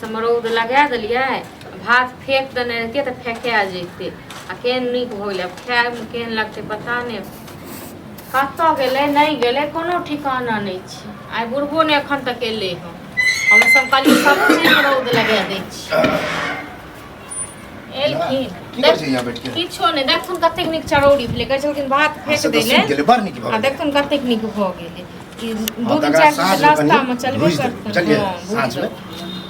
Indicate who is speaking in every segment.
Speaker 1: सब रौद लगा दिलियै भात फेंक देने रहतियै तऽ फेंका जैते आ केहन नीक भइल अब खाए में केहन लगते पता नहीं कतऽ गेलै नहीं गेलै कोनो ठिकाना नहीं छै आइ बुढ़बो ने एखन तक एलै हँ हम सब कहलियै सब चीज में रौद लगा दै छी एलखिन किछो नहीं देखथुन कतेक नीक चरौड़ी भेलै कहै छलखिन भात फेंक देले आ देखथुन कतेक नीक भऽ गेलै दू दिन चारि रास्ता में चलबे करतै साँझ में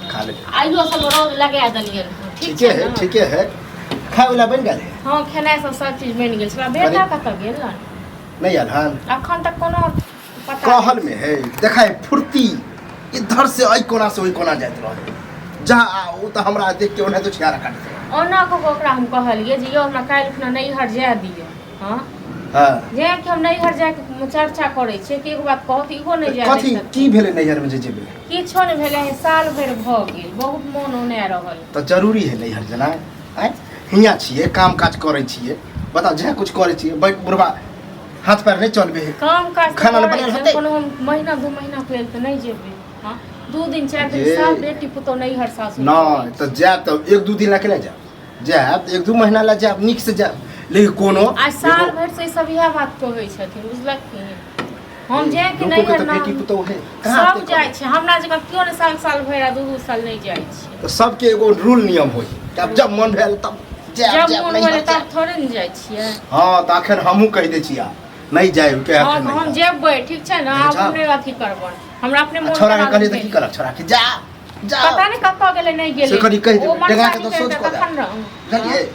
Speaker 1: खा ले आइयो सब रौद लगा देलियै
Speaker 2: ठीके है खाय वाला बन गेल
Speaker 1: हां खेनाइ सब चीज बन गेल छला बेटा कतऽ गेल
Speaker 2: नहीं आयल हन
Speaker 1: अखन तक कोनो पता
Speaker 2: कहल में है देखाय फुर्ती इधर से आई कोना से ओई कोना जात रहे जहां ओ त हमरा देख के ओने तो छियारा काट
Speaker 1: ओना को ओकरा हम कहलिए जे यो हमरा काल्हि खुना नैहर जाय दियो हां हां जे कि हम नैहर जाय के चर्चा करै छै कि एगो बात कहत इहो नै जाय
Speaker 2: कथि की भेले नैहर में जे जेबे
Speaker 1: किछो नै भेले साल भर भ गेल बहुत मन ओने रहल
Speaker 2: त जरूरी है नैहर जना आय हिया छिए काम काज करै छिए बता जे कुछ करै छिए बैठ बुढ़वा हाथ पैर नहीं चलबे
Speaker 1: काम काज खाना बनल होते कोनो महीना 2 महीना पहले त नहीं जेबे हां 2 दिन 4 दिन साल बेटी पुतो नैहर सासुर
Speaker 2: ना त जा त 1-2 दिन अकेले जा जा 1-2 महीना ला जा निक से जा लेकिन कोनो
Speaker 1: आ साल भर से सब यह बात कहै छथिन बुझलक हम जे कि नहीं है
Speaker 2: बेटी पुतो है
Speaker 1: सब जाय छै हमरा जगह क्यों ने साल भर 2 साल नहीं जाय छै
Speaker 2: तो सबके एगो रूल नियम होय तब जब मन भेल तब
Speaker 1: जब मन भेल तब थोड़े न जाय छियै
Speaker 2: हां त अखन हमहु कहि दे छिया नहीं जाय के अखन
Speaker 1: हम जेबै ठीक छै ना आब हमरे अथी करबन हमरा अपने मन
Speaker 2: छोरा के कहली त की करब छोरा के जा जा
Speaker 1: पता नहीं कतऽ गेलै नहीं गेलै
Speaker 2: से कनी कहि दे जगह के तो सोच को
Speaker 1: जानिए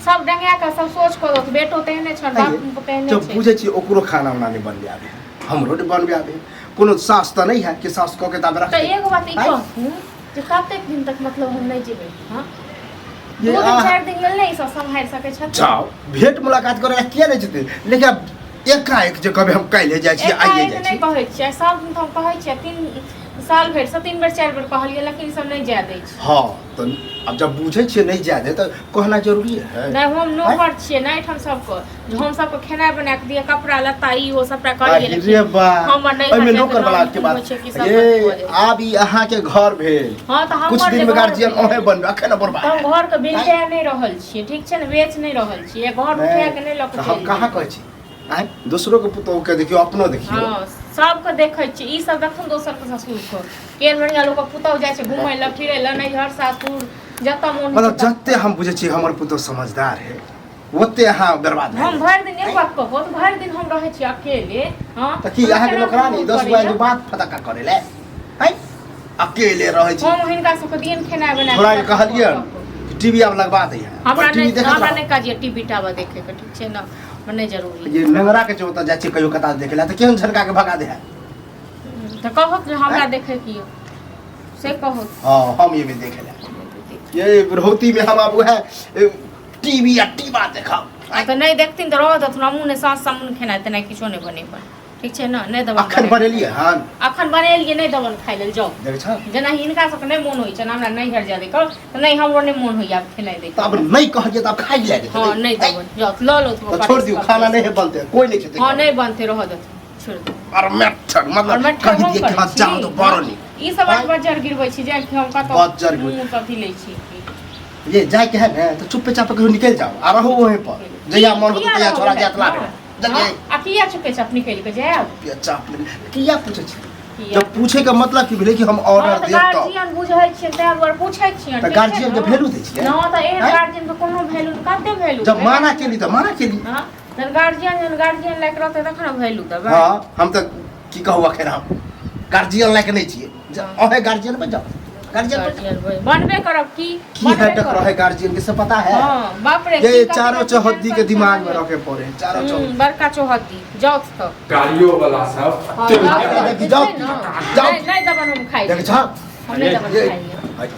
Speaker 1: सब डंगा के सब सोच को बेटो तेहने छ बाप तेहने
Speaker 2: जब पूछे छी ओकरो खाना उना नहीं बनबे आबे हमरो नहीं बनबे आबे कोनो सास त नहीं है कि सास को के ताब रख
Speaker 1: त एगो बात ई कहूं जे कतेक दिन तक मतलब हम नहीं जेबै हां 2 दिन 4 दिन गेल नहीं सब संभाल सके छ
Speaker 2: जाओ भेंट मुलाकात करे किया नहीं जते लेकिन एकाएक जे कभी हम काल्हि जाइ छी आइए जाइ छी
Speaker 1: नहीं कहै छी सब दिन हम कहै छी 3 साल भर से 3 बेर 4 बेर कहलिए लेकिन सब नहीं जा दै छी
Speaker 2: हां तो अब जब बुझे छी नहीं जा दे त कहना जरूरी है
Speaker 1: नहीं हम नौकर छिए नहीं हम सबको जो हम सबको खाना बना के दिए कपड़ा लत्ता ई वो सबटा करिए
Speaker 2: अरे बा हम नौकर वाला के बात ये अब ई अहाँ के घर भेल
Speaker 1: हां त हम
Speaker 2: कुछ दिन में गार्जियन ओहे बनबे अखन बर्बाद
Speaker 1: हम घर के बिल्डे नहीं रहल छी ठीक छै ने बेच नहीं रहल छी घर उठा के नहीं लक
Speaker 2: हम कहां कहै छी आइ दूसरो के पुतो के देखियो अपनो देखियो
Speaker 1: हां सब के देखै छी ई सब देखन दोसर के ससुर को केन बढ़िया लोग पुतो जाय छै घुमै ल फिरै ल नैहर सासुर जत्ता मन
Speaker 2: मतलब जत्ते हम बुझे छी हमर पुतो समझदार है ओते अहाँ बर्बाद
Speaker 1: हम भर दिन एक बात कहबो त भर दिन हम रहै छी अकेले हां
Speaker 2: त की अहाँ के नौकरानी 10 बजे बात फटका करे ले है अकेले रहै छी
Speaker 1: हम हिनका सब के दिन खाना बना
Speaker 2: थोड़ा कहलिए टीवी अब लगवा दे
Speaker 1: हमरा नहीं काजिए टीवी टावा देखे के ठीक छै ना नहीं जरूरी
Speaker 2: ये नंगरा के जो त जाय छी कहियो कता देखेला त केहन झलका के भगा दे है
Speaker 1: त कहो जे हमरा देखे की से कहो
Speaker 2: हां हम ये भी देखेला ये बुढ़ौती में हम अब है टीवी या टीवा देखा
Speaker 1: त नहीं देखतिन त रह दथुन हमहु ने सास सामने खेना त नहीं किछो नहीं बनेबा ठीक छै ना नहीं दबन
Speaker 2: अखन बनेलिए हन
Speaker 1: अखन बनेलिए नहीं दबन खाइ लेल जाओ
Speaker 2: देख छ
Speaker 1: जना हिनका सब नहीं मन होई छ हमरा नहीं हर जा दे कर त नहीं हमरो नहीं मन होई अब खेनाइ दे
Speaker 2: त अब नहीं कहिए त अब खाइ ले दे
Speaker 1: हां नहीं दबन जाओ ल लो
Speaker 2: तो छोड़ दियो खाना नहीं बनते कोई नहीं खेते
Speaker 1: हां नहीं बनते रह दे छोड़ दो
Speaker 2: और मेठर मतलब कह दिए कि हां जाओ तो बरो नहीं
Speaker 1: ई सब बजार गिरबै छी जाय कि हम कत
Speaker 2: बजार
Speaker 1: मुंह कथि लै छी
Speaker 2: ये जाय के है ना तो चुपे चाप के निकल जाओ आ रहो वहीं पर जया मन हो तो या छोरा जात लागे जल्दी
Speaker 1: आ किया चुपे चाप निकल के जाय
Speaker 2: चाप किया पूछे छी जब पूछे का मतलब की भेले कि हम ऑर्डर देब तो
Speaker 1: गार्जियन बुझै छै तै बार पूछै छी
Speaker 2: त गार्जियन के वैल्यू दै छियै
Speaker 1: ना त ए गार्जियन के कोनो वैल्यू कते वैल्यू
Speaker 2: जब माना केली त माना केली
Speaker 1: हां जन गार्जियन लायक रहते तखन वैल्यू देबै
Speaker 2: हां हम त की कहू अखन हम गार्जियन लायक नहीं छियै ओहे गार्जियन बन जाओ गार्जियन
Speaker 1: बनबे करब की
Speaker 2: है टक रहे गार्जियन के सब पता है
Speaker 1: हां बाप रे
Speaker 2: ये चारों चौहद्दी के दिमाग में रखे पड़े चारों चौहद्दी
Speaker 1: बड़का चौहद्दी जाओ तो
Speaker 3: गाड़ियों वाला सब
Speaker 2: जाओ जाओ
Speaker 1: नहीं दबन हम खाई
Speaker 2: देख छ
Speaker 1: हम नहीं दबन खाई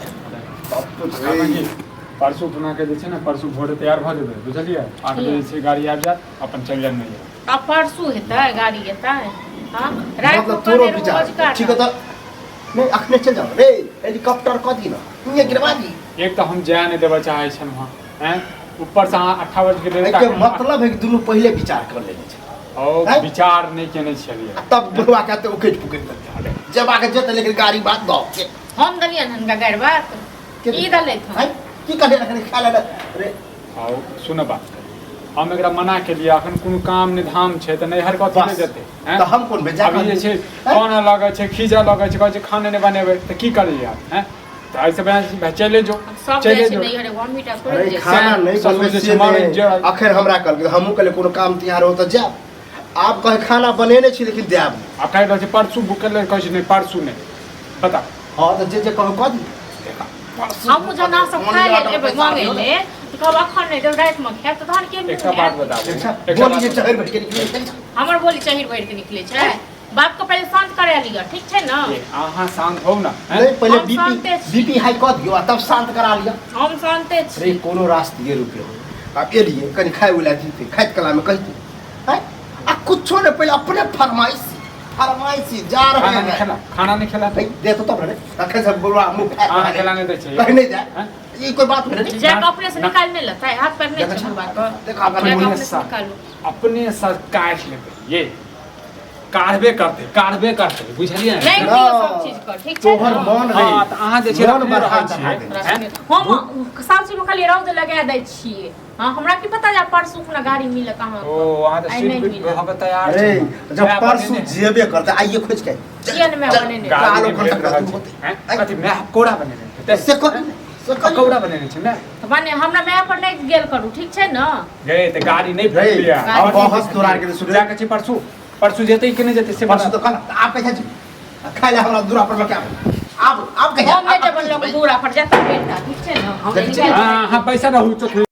Speaker 3: परसों बना के जे छै ना परसों भोरे तैयार भ जेबै बुझलियै 8 बजे से गाड़ी आबि जात अपन चल जान नहीं
Speaker 1: अब परसों हेतै गाड़ी हेतै हां रात
Speaker 2: मतलब तोरो विचार ठीक है तो नहीं अखने चल जाओ रे हेलीकॉप्टर कथी ना ये गिरवा दी
Speaker 3: एक तो हम जाय नहीं देबा चाहे छन वहां हैं ऊपर से 8 बजे के
Speaker 2: के मतलब है कि दोनों पहले विचार कर लेने छै
Speaker 3: और विचार नहीं केने छलिए
Speaker 2: तब बुढ़वा कहते उकेट पुकेट कर जब आके जते लेकिन गाड़ी बात दो
Speaker 1: हम दलियन हनका गाड़ बात ई दले
Speaker 2: हैं की करे रखने खा ले रे
Speaker 3: आओ सुन बात हम एकरा मना के लिए अखन कोनो काम ने धाम छै त नैहर कथि ले जेते हैं
Speaker 2: तो हम कोन भेजा
Speaker 3: अभी जे छै खाना लगे छै खीजा लगे छै कहै छै खाने ने बनेबै त की करिए यार हैं त ऐसे बना चले जो
Speaker 1: सब
Speaker 3: चले
Speaker 1: जाय
Speaker 3: जो
Speaker 1: छै नहीं हरे वन मीटर
Speaker 2: अरे
Speaker 1: थोड़े
Speaker 2: खाना नहीं
Speaker 3: सब
Speaker 2: बनबे
Speaker 3: जे
Speaker 2: से
Speaker 3: सामान जे
Speaker 2: आखिर हमरा कल हमहू कले कोनो काम तैयार हो त जाब आप कहे खाना बनेने छी लेकिन देब
Speaker 3: आ कह रहल छै परसू भूखल कहै छै नहीं परसू नहीं बता
Speaker 2: हां तो जे कहो कह दी
Speaker 3: देखा
Speaker 1: हम मुझे ना सब खा ले एबे मांगे ले तो कब अखन नहीं तो रात में खाए तो धान के
Speaker 3: एकटा बात बताबू
Speaker 2: बोली जे चहर बैठ के निकले
Speaker 1: हमर बोली चहिर बैठ के निकले छै बाप को पहले शांत करे लिया ठीक छै ना
Speaker 3: अहाँ शांत हो ना हैं?
Speaker 2: नहीं पहले
Speaker 1: हम शांते छी।
Speaker 2: बीपी हाई कर दियो तब शांत करा लिया
Speaker 1: हम शांते छी
Speaker 2: अरे कोनो रास्ते रुके हो अब एलिए कनी खाए वाला जीते खाइत कला में कहते हैं आ कुछो ने पहले अपने फरमाइशी जा रहे हैं
Speaker 3: खाना नहीं खेला
Speaker 2: भाई दे तो तब रे रखे सब बोलवा मुंह
Speaker 3: खाना खेला नहीं दे छै
Speaker 2: कहीं नहीं जाए
Speaker 3: हैं?
Speaker 2: ये कोई बात नहीं
Speaker 1: जाके अपने से निकालने लगता है हाथ पैर नहीं छुड़वा कर
Speaker 2: देखा
Speaker 1: जाके
Speaker 3: अपने
Speaker 1: अपने से
Speaker 3: साथ।
Speaker 1: निकालो
Speaker 3: अपने सर काट लेते ये काढ़बे करते बुझलिए
Speaker 1: नहीं
Speaker 2: ना।
Speaker 1: दियो सब चीज कर ठीक छै
Speaker 2: तोहर
Speaker 1: ना?
Speaker 2: मन
Speaker 3: हाँ त अहाँ जे छै
Speaker 2: मन
Speaker 3: रखने
Speaker 2: बढ़ा
Speaker 3: रहल छियै
Speaker 2: दे।
Speaker 3: हैं?
Speaker 1: हम साल में खाली रौद लगा दै छियै हां हमरा की पता जा परसू ना गाड़ी मिलत अहाँ
Speaker 3: ओ अहाँ त
Speaker 1: आइ
Speaker 3: सीट
Speaker 1: नहीं
Speaker 3: बीट
Speaker 1: मिलत।
Speaker 3: होबे तैयार
Speaker 2: अरे
Speaker 3: छै
Speaker 2: जब परसों जेबे करते आइए खोज के
Speaker 1: कियन में बने ने
Speaker 3: गाड़ी
Speaker 2: कालो
Speaker 3: में भेट
Speaker 2: खंडक
Speaker 3: रहल
Speaker 2: तू
Speaker 3: छै हैं? कथी मैं कोड़ा बनेने
Speaker 2: से कर
Speaker 3: कौड़ा बनेने छै ने
Speaker 1: तो बने हमरा मैं पर नहीं गेल करू ठीक छै ना
Speaker 3: गए त गाड़ी नहीं
Speaker 2: रे
Speaker 3: भेट लिया
Speaker 2: अब बहस तोरा के सुन
Speaker 3: जाके छै परसू जेते कि नहीं जेते से
Speaker 2: परसों तो खाना आप कैसे जी खाए ले हमरा दूरा पर लेके आप
Speaker 1: हम नहीं जब लोग दूरा पर जाता बेटा ठीक छै ना हम नहीं
Speaker 2: देखिए,
Speaker 1: निकाल
Speaker 3: हां पैसा रहू तो